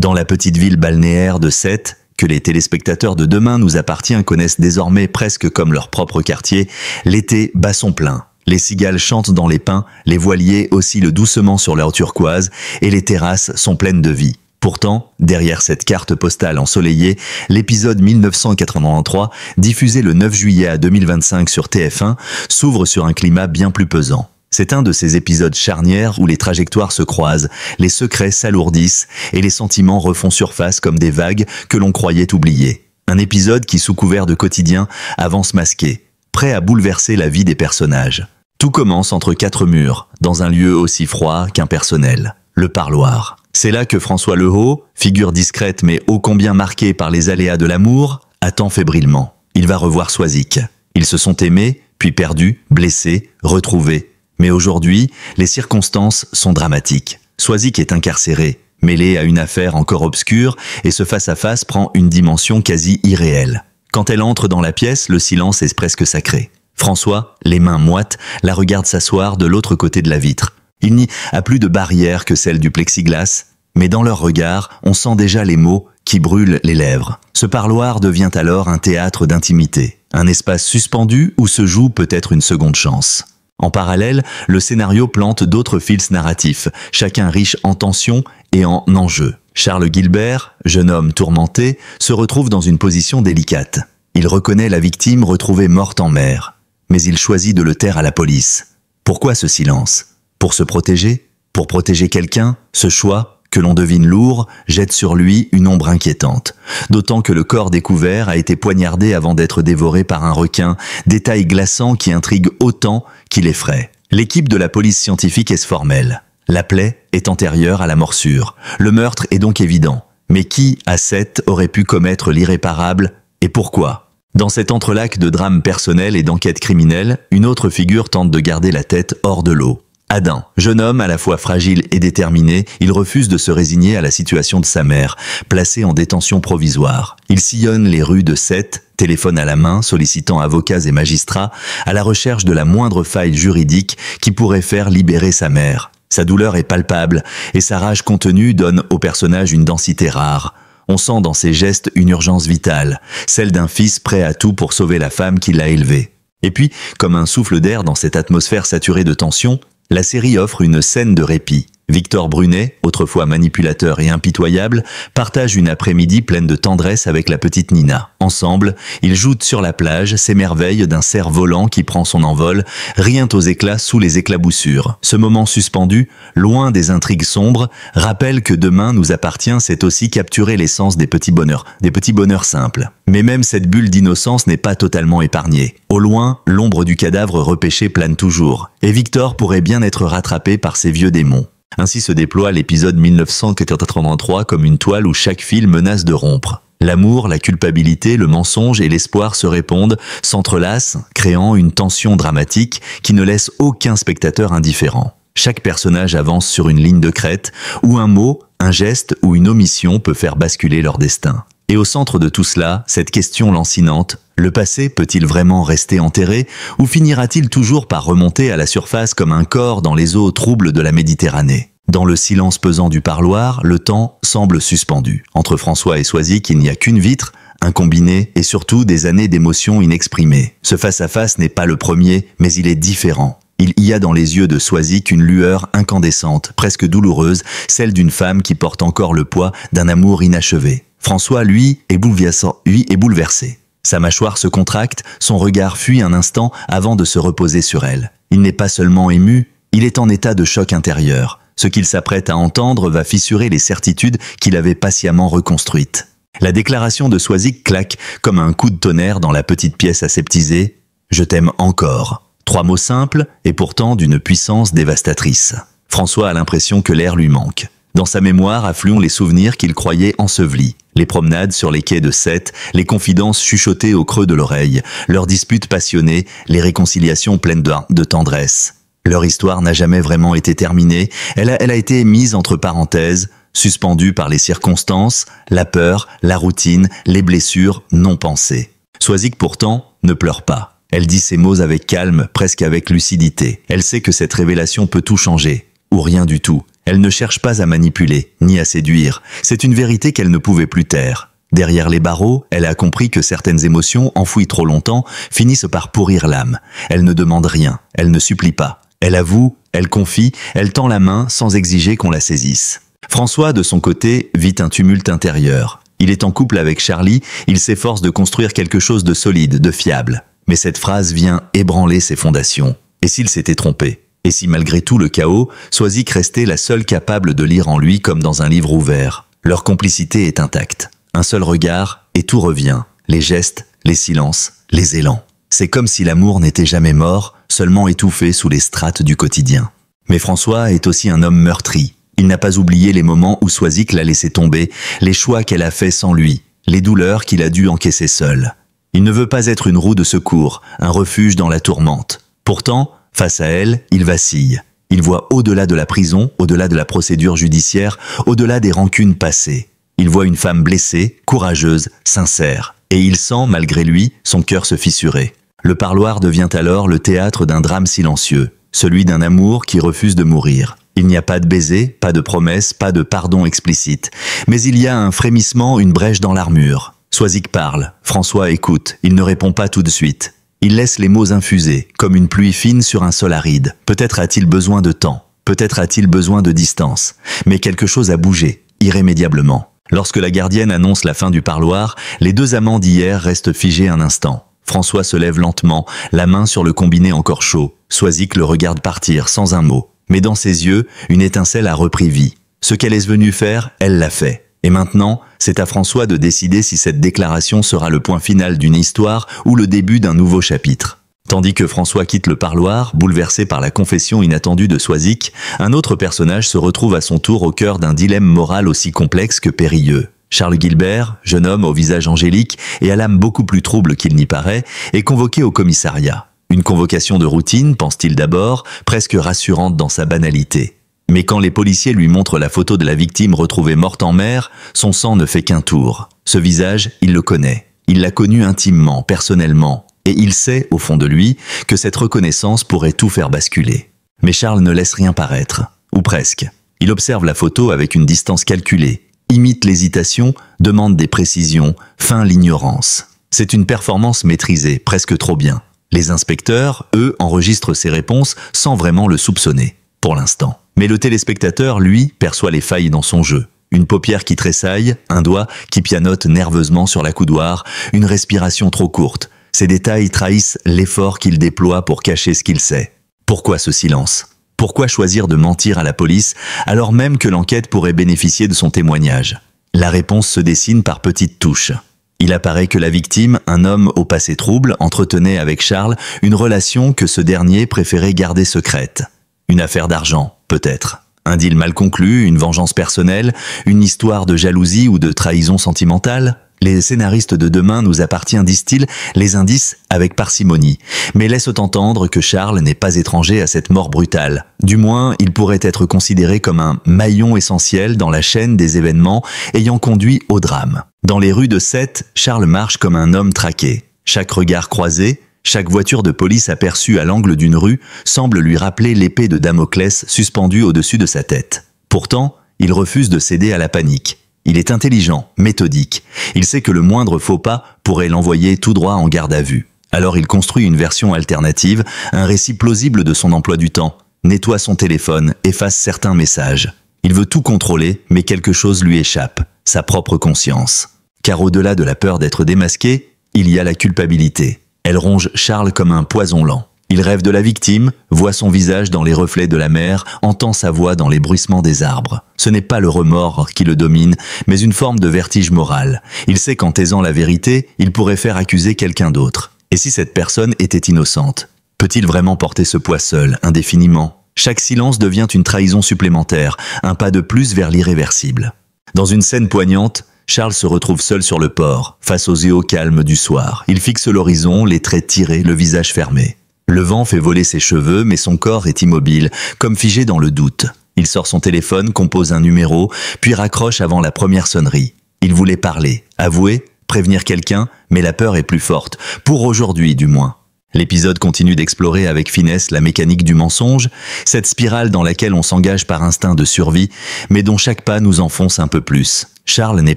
Dans la petite ville balnéaire de Sète, que les téléspectateurs de Demain nous appartient connaissent désormais presque comme leur propre quartier, l'été bat son plein. Les cigales chantent dans les pins, les voiliers oscillent doucement sur leur turquoise et les terrasses sont pleines de vie. Pourtant, derrière cette carte postale ensoleillée, l'épisode 1983, diffusé le 9 juillet 2025 sur TF1, s'ouvre sur un climat bien plus pesant. C'est un de ces épisodes charnières où les trajectoires se croisent, les secrets s'alourdissent et les sentiments refont surface comme des vagues que l'on croyait oubliées. Un épisode qui, sous couvert de quotidien, avance masqué, prêt à bouleverser la vie des personnages. Tout commence entre quatre murs, dans un lieu aussi froid qu'impersonnel, le parloir. C'est là que François Lehaut, figure discrète mais ô combien marquée par les aléas de l'amour, attend fébrilement. Il va revoir Soisic. Ils se sont aimés, puis perdus, blessés, retrouvés. Mais aujourd'hui, les circonstances sont dramatiques. Soisic est incarcéré, mêlé à une affaire encore obscure, et ce face-à-face prend une dimension quasi irréelle. Quand elle entre dans la pièce, le silence est presque sacré. François, les mains moites, la regarde s'asseoir de l'autre côté de la vitre. Il n'y a plus de barrière que celle du plexiglas, mais dans leur regard, on sent déjà les mots qui brûlent les lèvres. Ce parloir devient alors un théâtre d'intimité, un espace suspendu où se joue peut-être une seconde chance. En parallèle, le scénario plante d'autres fils narratifs, chacun riche en tension et en enjeux. Charles Guilbert, jeune homme tourmenté, se retrouve dans une position délicate. Il reconnaît la victime retrouvée morte en mer, mais il choisit de le taire à la police. Pourquoi ce silence ? Pour se protéger ? Pour protéger quelqu'un ? Ce choix, que l'on devine lourd, jette sur lui une ombre inquiétante. D'autant que le corps découvert a été poignardé avant d'être dévoré par un requin, détail glaçant qui intrigue autant qu'il effraie. L'équipe de la police scientifique est formelle. La plaie est antérieure à la morsure. Le meurtre est donc évident. Mais qui, à Sète, aurait pu commettre l'irréparable et pourquoi ? Dans cet entrelac de drames personnels et d'enquêtes criminelles, une autre figure tente de garder la tête hors de l'eau. Adam, jeune homme à la fois fragile et déterminé, il refuse de se résigner à la situation de sa mère, placée en détention provisoire. Il sillonne les rues de Sète, téléphone à la main, sollicitant avocats et magistrats, à la recherche de la moindre faille juridique qui pourrait faire libérer sa mère. Sa douleur est palpable, et sa rage contenue donne au personnage une densité rare. On sent dans ses gestes une urgence vitale, celle d'un fils prêt à tout pour sauver la femme qui l'a élevé. Et puis, comme un souffle d'air dans cette atmosphère saturée de tension, la série offre une scène de répit. Victor Brunet, autrefois manipulateur et impitoyable, partage une après-midi pleine de tendresse avec la petite Nina. Ensemble, ils jouent sur la plage, s'émerveillent d'un cerf-volant qui prend son envol, rient aux éclats sous les éclaboussures. Ce moment suspendu, loin des intrigues sombres, rappelle que Demain nous appartient, c'est aussi capturer l'essence des petits bonheurs simples. Mais même cette bulle d'innocence n'est pas totalement épargnée. Au loin, l'ombre du cadavre repêché plane toujours, et Victor pourrait bien être rattrapé par ses vieux démons. Ainsi se déploie l'épisode 1983 comme une toile où chaque fil menace de rompre. L'amour, la culpabilité, le mensonge et l'espoir se répondent, s'entrelacent, créant une tension dramatique qui ne laisse aucun spectateur indifférent. Chaque personnage avance sur une ligne de crête où un mot, un geste ou une omission peut faire basculer leur destin. Et au centre de tout cela, cette question lancinante, le passé peut-il vraiment rester enterré ou finira-t-il toujours par remonter à la surface comme un corps dans les eaux troubles de la Méditerranée ? Dans le silence pesant du parloir, le temps semble suspendu. Entre François et Soisic, il n'y a qu'une vitre, un combiné et surtout des années d'émotions inexprimées. Ce face-à-face n'est pas le premier, mais il est différent. Il y a dans les yeux de Soisic une lueur incandescente, presque douloureuse, celle d'une femme qui porte encore le poids d'un amour inachevé. François, lui, est bouleversé. Sa mâchoire se contracte, son regard fuit un instant avant de se reposer sur elle. Il n'est pas seulement ému, il est en état de choc intérieur. Ce qu'il s'apprête à entendre va fissurer les certitudes qu'il avait patiemment reconstruites. La déclaration de Soisic claque comme un coup de tonnerre dans la petite pièce aseptisée « Je t'aime encore ». 3 mots simples et pourtant d'une puissance dévastatrice. François a l'impression que l'air lui manque. Dans sa mémoire affluent les souvenirs qu'il croyait ensevelis. Les promenades sur les quais de Sète, les confidences chuchotées au creux de l'oreille, leurs disputes passionnées, les réconciliations pleines de tendresse. Leur histoire n'a jamais vraiment été terminée, elle a été mise entre parenthèses, suspendue par les circonstances, la peur, la routine, les blessures non pensées. Soisic pourtant ne pleure pas. Elle dit ces mots avec calme, presque avec lucidité. Elle sait que cette révélation peut tout changer, ou rien du tout. Elle ne cherche pas à manipuler, ni à séduire. C'est une vérité qu'elle ne pouvait plus taire. Derrière les barreaux, elle a compris que certaines émotions, enfouies trop longtemps, finissent par pourrir l'âme. Elle ne demande rien, elle ne supplie pas. Elle avoue, elle confie, elle tend la main sans exiger qu'on la saisisse. François, de son côté, vit un tumulte intérieur. Il est en couple avec Charlie, il s'efforce de construire quelque chose de solide, de fiable. Mais cette phrase vient ébranler ses fondations. Et s'il s'était trompé? Et si malgré tout le chaos, Soisic restait la seule capable de lire en lui comme dans un livre ouvert? Leur complicité est intacte. Un seul regard, et tout revient. Les gestes, les silences, les élans. C'est comme si l'amour n'était jamais mort, seulement étouffé sous les strates du quotidien. Mais François est aussi un homme meurtri. Il n'a pas oublié les moments où Soisic l'a laissé tomber, les choix qu'elle a faits sans lui, les douleurs qu'il a dû encaisser seul. Il ne veut pas être une roue de secours, un refuge dans la tourmente. Pourtant, face à elle, il vacille. Il voit au-delà de la prison, au-delà de la procédure judiciaire, au-delà des rancunes passées. Il voit une femme blessée, courageuse, sincère. Et il sent, malgré lui, son cœur se fissurer. Le parloir devient alors le théâtre d'un drame silencieux, celui d'un amour qui refuse de mourir. Il n'y a pas de baiser, pas de promesse, pas de pardon explicite. Mais il y a un frémissement, une brèche dans l'armure. Soisic parle, François écoute, il ne répond pas tout de suite. Il laisse les mots infuser, comme une pluie fine sur un sol aride. Peut-être a-t-il besoin de temps, peut-être a-t-il besoin de distance. Mais quelque chose a bougé, irrémédiablement. Lorsque la gardienne annonce la fin du parloir, les deux amants d'hier restent figés un instant. François se lève lentement, la main sur le combiné encore chaud. Soisic le regarde partir, sans un mot. Mais dans ses yeux, une étincelle a repris vie. Ce qu'elle est venue faire, elle l'a fait. Et maintenant, c'est à François de décider si cette déclaration sera le point final d'une histoire ou le début d'un nouveau chapitre. Tandis que François quitte le parloir, bouleversé par la confession inattendue de Soisic, un autre personnage se retrouve à son tour au cœur d'un dilemme moral aussi complexe que périlleux. Charles Guilbert, jeune homme au visage angélique et à l'âme beaucoup plus trouble qu'il n'y paraît, est convoqué au commissariat. Une convocation de routine, pense-t-il d'abord, presque rassurante dans sa banalité. Mais quand les policiers lui montrent la photo de la victime retrouvée morte en mer, son sang ne fait qu'un tour. Ce visage, il le connaît. Il l'a connu intimement, personnellement. Et il sait, au fond de lui, que cette reconnaissance pourrait tout faire basculer. Mais Charles ne laisse rien paraître. Ou presque. Il observe la photo avec une distance calculée, imite l'hésitation, demande des précisions, feint l'ignorance. C'est une performance maîtrisée, presque trop bien. Les inspecteurs, eux, enregistrent ses réponses sans vraiment le soupçonner, pour l'instant. Mais le téléspectateur, lui, perçoit les failles dans son jeu. Une paupière qui tressaille, un doigt qui pianote nerveusement sur la coudoir, une respiration trop courte. Ces détails trahissent l'effort qu'il déploie pour cacher ce qu'il sait. Pourquoi ce silence? Pourquoi choisir de mentir à la police alors même que l'enquête pourrait bénéficier de son témoignage? La réponse se dessine par petites touches. Il apparaît que la victime, un homme au passé trouble, entretenait avec Charles une relation que ce dernier préférait garder secrète. Une affaire d'argent, peut-être. Un deal mal conclu, une vengeance personnelle, une histoire de jalousie ou de trahison sentimentale? Les scénaristes de demain nous appartiennent, disent-ils, les indices avec parcimonie, mais laissent entendre que Charles n'est pas étranger à cette mort brutale. Du moins, il pourrait être considéré comme un maillon essentiel dans la chaîne des événements ayant conduit au drame. Dans les rues de Sète, Charles marche comme un homme traqué. Chaque regard croisé, chaque voiture de police aperçue à l'angle d'une rue semble lui rappeler l'épée de Damoclès suspendue au-dessus de sa tête. Pourtant, il refuse de céder à la panique. Il est intelligent, méthodique. Il sait que le moindre faux pas pourrait l'envoyer tout droit en garde à vue. Alors il construit une version alternative, un récit plausible de son emploi du temps, nettoie son téléphone, efface certains messages. Il veut tout contrôler, mais quelque chose lui échappe, sa propre conscience. Car au-delà de la peur d'être démasqué, il y a la culpabilité. Elle ronge Charles comme un poison lent. Il rêve de la victime, voit son visage dans les reflets de la mer, entend sa voix dans les bruissements des arbres. Ce n'est pas le remords qui le domine, mais une forme de vertige moral. Il sait qu'en taisant la vérité, il pourrait faire accuser quelqu'un d'autre. Et si cette personne était innocente? Peut-il vraiment porter ce poids seul, indéfiniment? Chaque silence devient une trahison supplémentaire, un pas de plus vers l'irréversible. Dans une scène poignante, Charles se retrouve seul sur le port, face aux eaux calmes du soir. Il fixe l'horizon, les traits tirés, le visage fermé. Le vent fait voler ses cheveux, mais son corps est immobile, comme figé dans le doute. Il sort son téléphone, compose un numéro, puis raccroche avant la première sonnerie. Il voulait parler, avouer, prévenir quelqu'un, mais la peur est plus forte, pour aujourd'hui du moins. L'épisode continue d'explorer avec finesse la mécanique du mensonge, cette spirale dans laquelle on s'engage par instinct de survie, mais dont chaque pas nous enfonce un peu plus. Charles n'est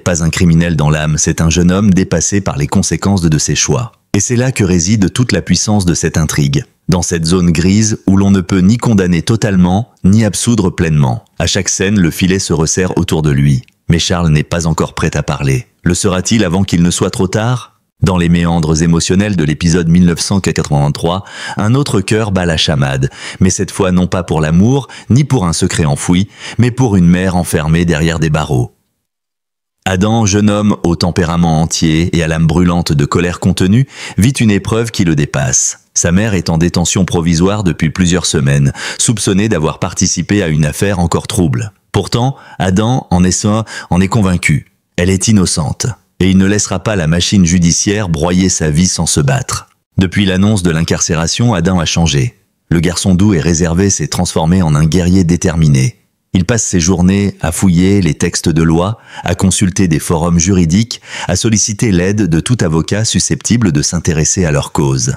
pas un criminel dans l'âme, c'est un jeune homme dépassé par les conséquences de ses choix. Et c'est là que réside toute la puissance de cette intrigue. Dans cette zone grise où l'on ne peut ni condamner totalement, ni absoudre pleinement. À chaque scène, le filet se resserre autour de lui. Mais Charles n'est pas encore prêt à parler. Le sera-t-il avant qu'il ne soit trop tard ? Dans les méandres émotionnels de l'épisode 1983, un autre cœur bat la chamade, mais cette fois non pas pour l'amour, ni pour un secret enfoui, mais pour une mère enfermée derrière des barreaux. Adam, jeune homme au tempérament entier et à l'âme brûlante de colère contenue, vit une épreuve qui le dépasse. Sa mère est en détention provisoire depuis plusieurs semaines, soupçonnée d'avoir participé à une affaire encore trouble. Pourtant, Adam en est convaincu. Elle est innocente. Et il ne laissera pas la machine judiciaire broyer sa vie sans se battre. Depuis l'annonce de l'incarcération, Adam a changé. Le garçon doux et réservé s'est transformé en un guerrier déterminé. Il passe ses journées à fouiller les textes de loi, à consulter des forums juridiques, à solliciter l'aide de tout avocat susceptible de s'intéresser à leur cause.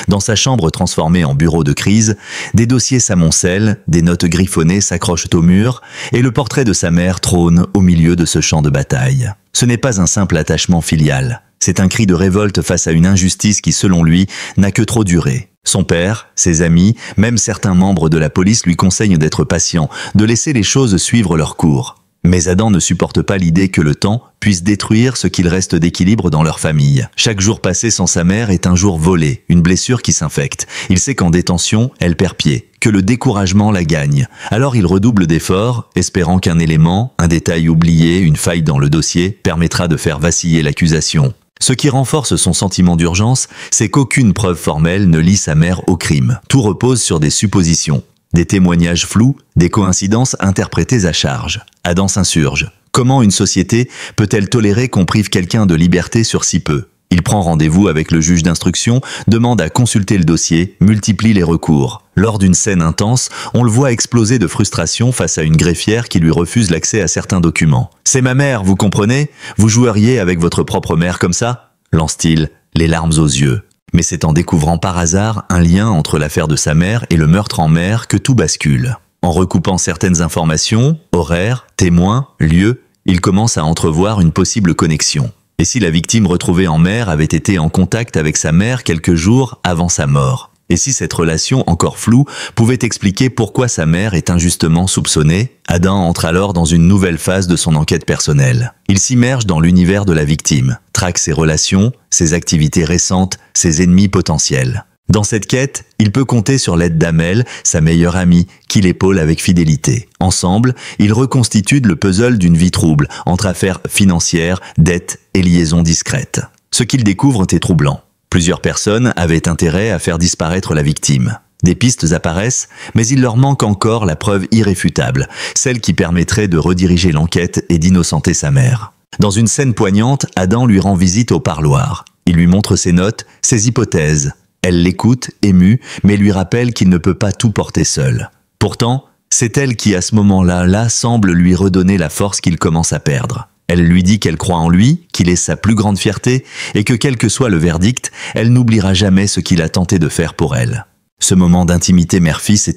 Dans sa chambre transformée en bureau de crise, des dossiers s'amoncellent, des notes griffonnées s'accrochent au mur, et le portrait de sa mère trône au milieu de ce champ de bataille. Ce n'est pas un simple attachement filial, c'est un cri de révolte face à une injustice qui, selon lui, n'a que trop duré. Son père, ses amis, même certains membres de la police lui conseillent d'être patient, de laisser les choses suivre leur cours. Mais Adam ne supporte pas l'idée que le temps puisse détruire ce qu'il reste d'équilibre dans leur famille. Chaque jour passé sans sa mère est un jour volé, une blessure qui s'infecte. Il sait qu'en détention, elle perd pied, que le découragement la gagne. Alors il redouble d'efforts, espérant qu'un élément, un détail oublié, une faille dans le dossier, permettra de faire vaciller l'accusation. Ce qui renforce son sentiment d'urgence, c'est qu'aucune preuve formelle ne lie sa mère au crime. Tout repose sur des suppositions. Des témoignages flous, des coïncidences interprétées à charge. Adam s'insurge. Comment une société peut-elle tolérer qu'on prive quelqu'un de liberté sur si peu ? Il prend rendez-vous avec le juge d'instruction, demande à consulter le dossier, multiplie les recours. Lors d'une scène intense, on le voit exploser de frustration face à une greffière qui lui refuse l'accès à certains documents. « C'est ma mère, vous comprenez ? Vous joueriez avec votre propre mère comme ça ?» lance-t-il, les larmes aux yeux. Mais c'est en découvrant par hasard un lien entre l'affaire de sa mère et le meurtre en mer que tout bascule. En recoupant certaines informations, horaires, témoins, lieux, il commence à entrevoir une possible connexion. Et si la victime retrouvée en mer avait été en contact avec sa mère quelques jours avant sa mort ? Et si cette relation encore floue pouvait expliquer pourquoi sa mère est injustement soupçonnée ? Adam entre alors dans une nouvelle phase de son enquête personnelle. Il s'immerge dans l'univers de la victime, traque ses relations, ses activités récentes, ses ennemis potentiels. Dans cette quête, il peut compter sur l'aide d'Amel, sa meilleure amie, qui l'épaule avec fidélité. Ensemble, ils reconstituent le puzzle d'une vie trouble, entre affaires financières, dettes et liaisons discrètes. Ce qu'ils découvrent est troublant. Plusieurs personnes avaient intérêt à faire disparaître la victime. Des pistes apparaissent, mais il leur manque encore la preuve irréfutable, celle qui permettrait de rediriger l'enquête et d'innocenter sa mère. Dans une scène poignante, Adam lui rend visite au parloir. Il lui montre ses notes, ses hypothèses. Elle l'écoute, émue, mais lui rappelle qu'il ne peut pas tout porter seul. Pourtant, c'est elle qui, à ce moment-là, semble lui redonner la force qu'il commence à perdre. Elle lui dit qu'elle croit en lui, qu'il est sa plus grande fierté, et que quel que soit le verdict, elle n'oubliera jamais ce qu'il a tenté de faire pour elle. Ce moment d'intimité mère-fils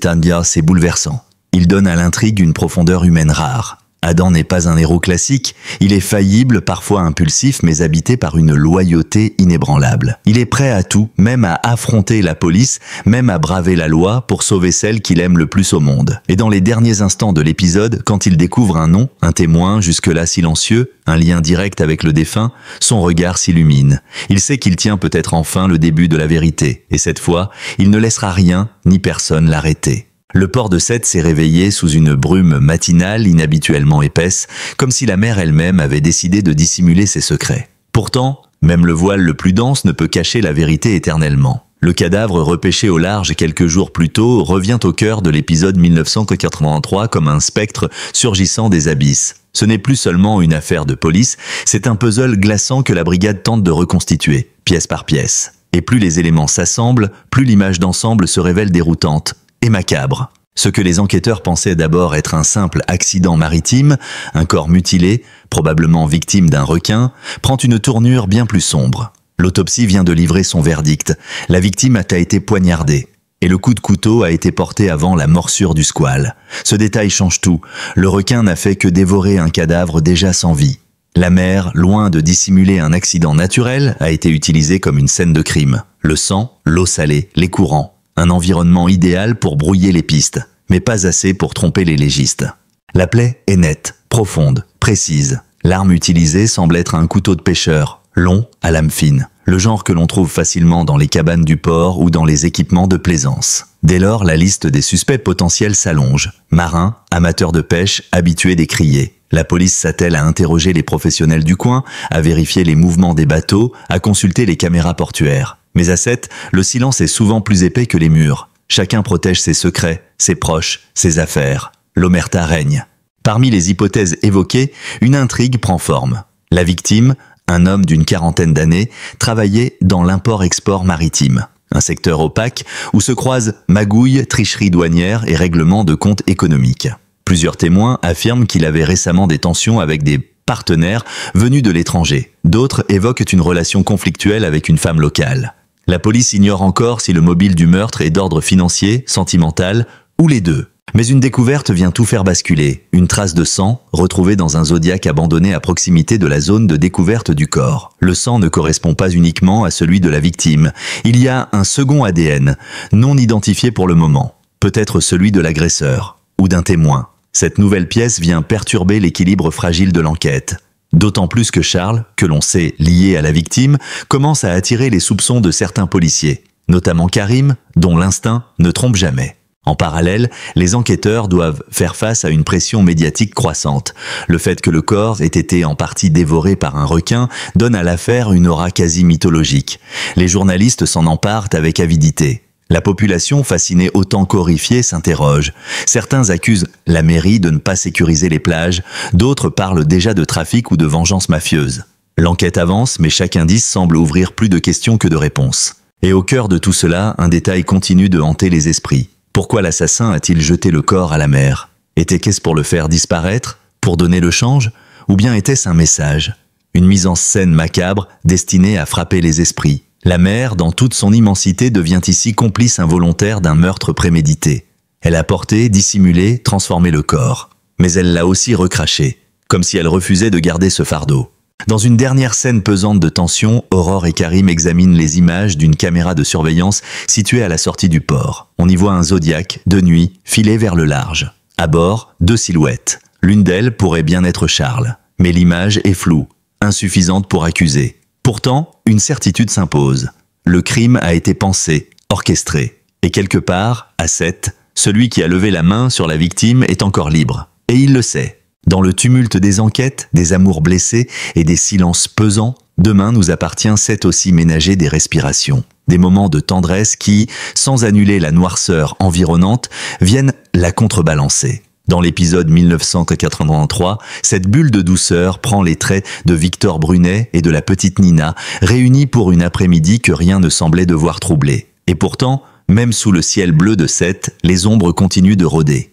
c'est bouleversant. Il donne à l'intrigue une profondeur humaine rare. Adam n'est pas un héros classique, il est faillible, parfois impulsif, mais habité par une loyauté inébranlable. Il est prêt à tout, même à affronter la police, même à braver la loi pour sauver celle qu'il aime le plus au monde. Et dans les derniers instants de l'épisode, quand il découvre un nom, un témoin jusque-là silencieux, un lien direct avec le défunt, son regard s'illumine. Il sait qu'il tient peut-être enfin le début de la vérité, et cette fois, il ne laissera rien ni personne l'arrêter. Le port de Sète s'est réveillé sous une brume matinale inhabituellement épaisse, comme si la mer elle-même avait décidé de dissimuler ses secrets. Pourtant, même le voile le plus dense ne peut cacher la vérité éternellement. Le cadavre repêché au large quelques jours plus tôt revient au cœur de l'épisode 1983 comme un spectre surgissant des abysses. Ce n'est plus seulement une affaire de police, c'est un puzzle glaçant que la brigade tente de reconstituer, pièce par pièce. Et plus les éléments s'assemblent, plus l'image d'ensemble se révèle déroutante et macabre. Ce que les enquêteurs pensaient d'abord être un simple accident maritime, un corps mutilé, probablement victime d'un requin, prend une tournure bien plus sombre. L'autopsie vient de livrer son verdict. La victime a été poignardée. Et le coup de couteau a été porté avant la morsure du squale. Ce détail change tout. Le requin n'a fait que dévorer un cadavre déjà sans vie. La mer, loin de dissimuler un accident naturel, a été utilisée comme une scène de crime. Le sang, l'eau salée, les courants. Un environnement idéal pour brouiller les pistes, mais pas assez pour tromper les légistes. La plaie est nette, profonde, précise. L'arme utilisée semble être un couteau de pêcheur, long, à lame fine. Le genre que l'on trouve facilement dans les cabanes du port ou dans les équipements de plaisance. Dès lors, la liste des suspects potentiels s'allonge. Marins, amateurs de pêche, habitués des criers. La police s'attelle à interroger les professionnels du coin, à vérifier les mouvements des bateaux, à consulter les caméras portuaires. Mais à 7, le silence est souvent plus épais que les murs. Chacun protège ses secrets, ses proches, ses affaires. L'omerta règne. Parmi les hypothèses évoquées, une intrigue prend forme. La victime, un homme d'une quarantaine d'années, travaillait dans l'import-export maritime, un secteur opaque où se croisent magouilles, tricheries douanières et règlements de comptes économiques. Plusieurs témoins affirment qu'il avait récemment des tensions avec des partenaires venus de l'étranger. D'autres évoquent une relation conflictuelle avec une femme locale. La police ignore encore si le mobile du meurtre est d'ordre financier, sentimental ou les deux. Mais une découverte vient tout faire basculer. Une trace de sang, retrouvée dans un Zodiac abandonné à proximité de la zone de découverte du corps. Le sang ne correspond pas uniquement à celui de la victime. Il y a un second ADN, non identifié pour le moment. Peut-être celui de l'agresseur, ou d'un témoin. Cette nouvelle pièce vient perturber l'équilibre fragile de l'enquête. D'autant plus que Charles, que l'on sait lié à la victime, commence à attirer les soupçons de certains policiers, notamment Karim, dont l'instinct ne trompe jamais. En parallèle, les enquêteurs doivent faire face à une pression médiatique croissante. Le fait que le corps ait été en partie dévoré par un requin donne à l'affaire une aura quasi mythologique. Les journalistes s'en emparent avec avidité. La population, fascinée autant qu'horrifiée, s'interroge. Certains accusent la mairie de ne pas sécuriser les plages, d'autres parlent déjà de trafic ou de vengeance mafieuse. L'enquête avance, mais chaque indice semble ouvrir plus de questions que de réponses. Et au cœur de tout cela, un détail continue de hanter les esprits. Pourquoi l'assassin a-t-il jeté le corps à la mer? Était-ce pour le faire disparaître? Pour donner le change? Ou bien était-ce un message? Une mise en scène macabre destinée à frapper les esprits. La mer, dans toute son immensité, devient ici complice involontaire d'un meurtre prémédité. Elle a porté, dissimulé, transformé le corps. Mais elle l'a aussi recraché, comme si elle refusait de garder ce fardeau. Dans une dernière scène pesante de tension, Aurore et Karim examinent les images d'une caméra de surveillance située à la sortie du port. On y voit un Zodiac, de nuit, filer vers le large. À bord, 2 silhouettes. L'une d'elles pourrait bien être Charles. Mais l'image est floue, insuffisante pour accuser. Pourtant, une certitude s'impose. Le crime a été pensé, orchestré. Et quelque part, à 7, celui qui a levé la main sur la victime est encore libre. Et il le sait. Dans le tumulte des enquêtes, des amours blessés et des silences pesants, demain nous appartient 7 aussi ménager des respirations. Des moments de tendresse qui, sans annuler la noirceur environnante, viennent la contrebalancer. Dans l'épisode 1983, cette bulle de douceur prend les traits de Victor Brunet et de la petite Nina, réunis pour une après-midi que rien ne semblait devoir troubler. Et pourtant, même sous le ciel bleu de 7, les ombres continuent de rôder.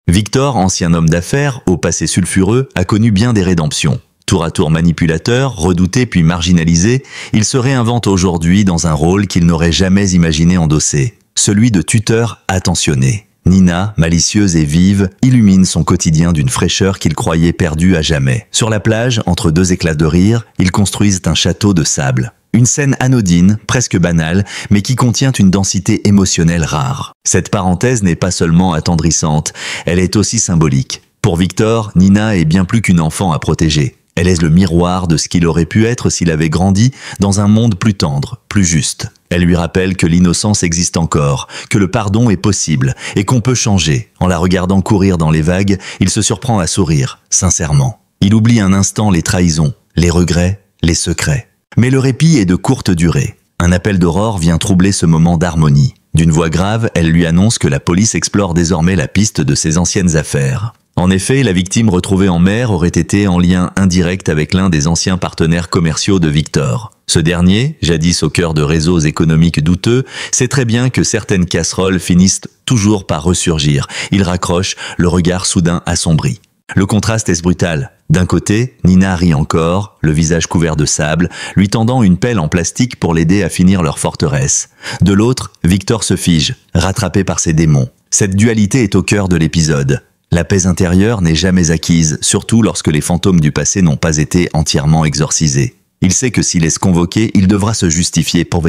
Victor, ancien homme d'affaires, au passé sulfureux, a connu bien des rédemptions. Tour à tour manipulateur, redouté puis marginalisé, il se réinvente aujourd'hui dans un rôle qu'il n'aurait jamais imaginé endosser, celui de tuteur attentionné. Nina, malicieuse et vive, illumine son quotidien d'une fraîcheur qu'il croyait perdue à jamais. Sur la plage, entre 2 éclats de rire, ils construisent un château de sable. Une scène anodine, presque banale, mais qui contient une densité émotionnelle rare. Cette parenthèse n'est pas seulement attendrissante, elle est aussi symbolique. Pour Victor, Nina est bien plus qu'une enfant à protéger. Elle est le miroir de ce qu'il aurait pu être s'il avait grandi dans un monde plus tendre, plus juste. Elle lui rappelle que l'innocence existe encore, que le pardon est possible et qu'on peut changer. En la regardant courir dans les vagues, il se surprend à sourire, sincèrement. Il oublie un instant les trahisons, les regrets, les secrets. Mais le répit est de courte durée. Un appel d'Aurore vient troubler ce moment d'harmonie. D'une voix grave, elle lui annonce que la police explore désormais la piste de ses anciennes affaires. En effet, la victime retrouvée en mer aurait été en lien indirect avec l'un des anciens partenaires commerciaux de Victor. Ce dernier, jadis au cœur de réseaux économiques douteux, sait très bien que certaines casseroles finissent toujours par ressurgir. Il raccroche, le regard soudain assombri. Le contraste est brutal. D'un côté, Nina rit encore, le visage couvert de sable, lui tendant une pelle en plastique pour l'aider à finir leur forteresse. De l'autre, Victor se fige, rattrapé par ses démons. Cette dualité est au cœur de l'épisode. La paix intérieure n'est jamais acquise, surtout lorsque les fantômes du passé n'ont pas été entièrement exorcisés. Il sait que s'il est convoqué, il devra se justifier pour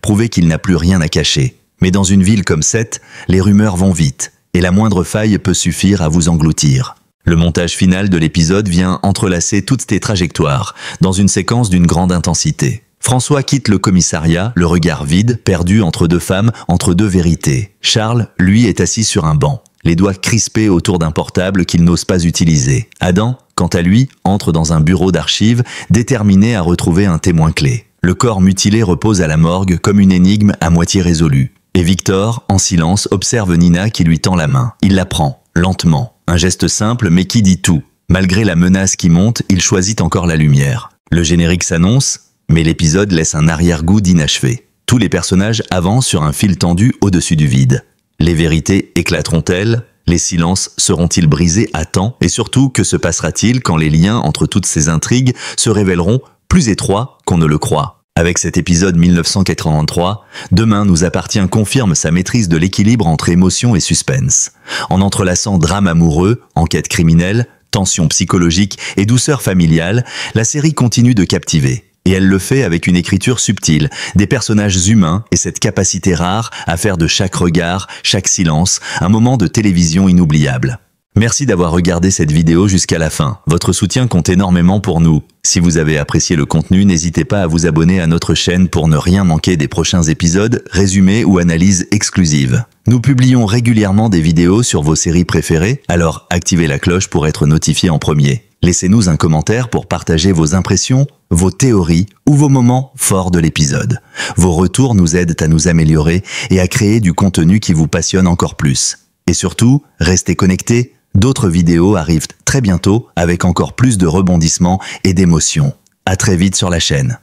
prouver qu'il n'a plus rien à cacher. Mais dans une ville comme Sète, les rumeurs vont vite, et la moindre faille peut suffire à vous engloutir. Le montage final de l'épisode vient entrelacer toutes ces trajectoires, dans une séquence d'une grande intensité. François quitte le commissariat, le regard vide, perdu entre deux femmes, entre deux vérités. Charles, lui, est assis sur un banc, les doigts crispés autour d'un portable qu'il n'ose pas utiliser. Adam, quant à lui, entre dans un bureau d'archives, déterminé à retrouver un témoin clé. Le corps mutilé repose à la morgue comme une énigme à moitié résolue. Et Victor, en silence, observe Nina qui lui tend la main. Il la prend, lentement. Un geste simple mais qui dit tout. Malgré la menace qui monte, il choisit encore la lumière. Le générique s'annonce, mais l'épisode laisse un arrière-goût d'inachevé. Tous les personnages avancent sur un fil tendu au-dessus du vide. Les vérités éclateront-elles? Les silences seront-ils brisés à temps? Et surtout, que se passera-t-il quand les liens entre toutes ces intrigues se révéleront plus étroits qu'on ne le croit? Avec cet épisode 1983, Demain nous appartient confirme sa maîtrise de l'équilibre entre émotion et suspense. En entrelaçant drame amoureux, enquête criminelle, tension psychologique et douceur familiale, la série continue de captiver. Et elle le fait avec une écriture subtile, des personnages humains et cette capacité rare à faire de chaque regard, chaque silence, un moment de télévision inoubliable. Merci d'avoir regardé cette vidéo jusqu'à la fin. Votre soutien compte énormément pour nous. Si vous avez apprécié le contenu, n'hésitez pas à vous abonner à notre chaîne pour ne rien manquer des prochains épisodes, résumés ou analyses exclusives. Nous publions régulièrement des vidéos sur vos séries préférées, alors activez la cloche pour être notifié en premier. Laissez-nous un commentaire pour partager vos impressions, vos théories ou vos moments forts de l'épisode. Vos retours nous aident à nous améliorer et à créer du contenu qui vous passionne encore plus. Et surtout, restez connectés. D'autres vidéos arrivent très bientôt avec encore plus de rebondissements et d'émotions. À très vite sur la chaîne.